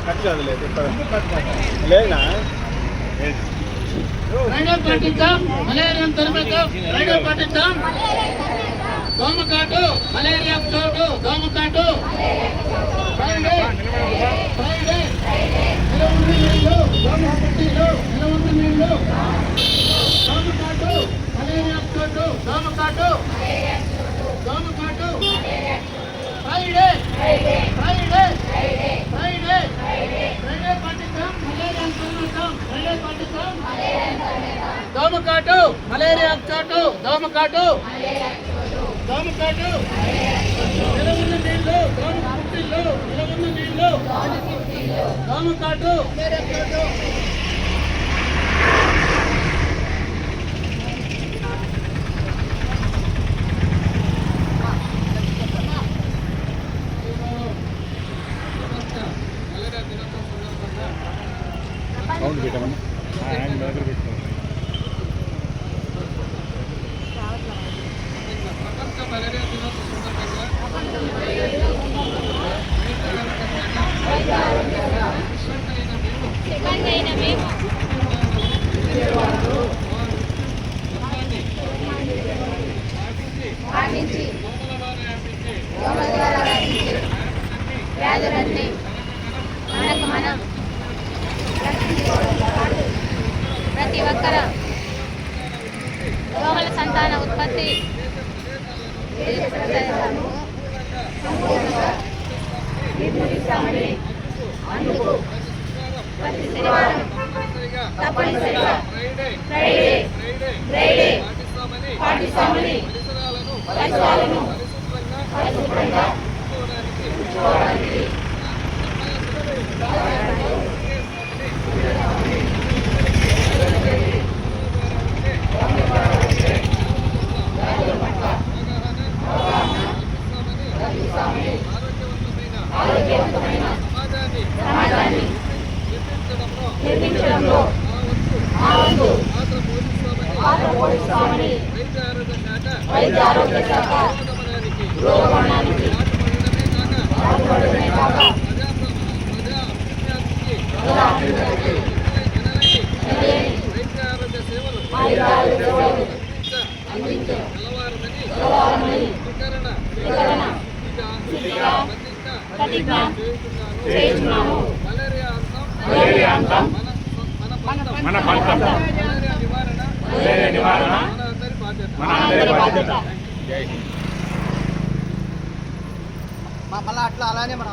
Cut కాదులే లేదా మలేరియాను తరిమేద్దాం, rider పాటిద్దాం. దోమకాటు మలేరియా చోటు, దోమకాటు ఫ్రైడే ఫ్రైడే నిలవన్న నీళ్లు, దోమ పుట్టిలు నిలవన్న నీళ్లు. దోమకాటు మలేరియా చోటు, దోమకాటు దోమకాటు ఫ్రైడే ఫ్రైడే ఫ్రైడే ఫ్రైడే పాటిద్దాం, మలేరియాను తరిమేద్దాం, ఫ్రైడే పాటిద్దాం. దోమకాటు మలేరియా చోటు, దోమకాటు దోమకాటు నిలవన్న నీళ్లు, దోమ పుట్టిల్లు నిలవన్న నీళ్లు. దోమకాటు సౌండ్ పెట్టమని ఆయన దగ్గర పెట్టుకోండి. మలేరియా దినోత్సవం సందర్భంగా వ్యాధులన్నీ మనకు మనం ప్రతి ఒక్కరూ దోమల సంతాన ఉత్పత్తి అందుకు ప్రతి శనివారం తప్పనిసరిగా ఫ్రైడే ఫ్రైడే పాటిస్తామని పరిసరాలను పరిశుభ్రంగా ఉంచుకోవడానికి ఆరోగ్యవంతమైన సమాజాన్ని నిర్మించడంలో మా వంతు పాత్ర పోషిస్తామని వైద్య ఆరోగ్య శాఖ రోగమరణానికి పాల్పడమే కాక ప్రజా అభివృద్ధికి వైద్య ఆరోగ్య సేవలు అందించే కలవారమని వికరణ ప్రతిజ్ఞ చేస్తున్నాము. మలేరియా అంతం మన పంతం, మలేరియా నివారణ మన అందరి బాధ్యత. మళ్ళీ అట్లా అలానే మన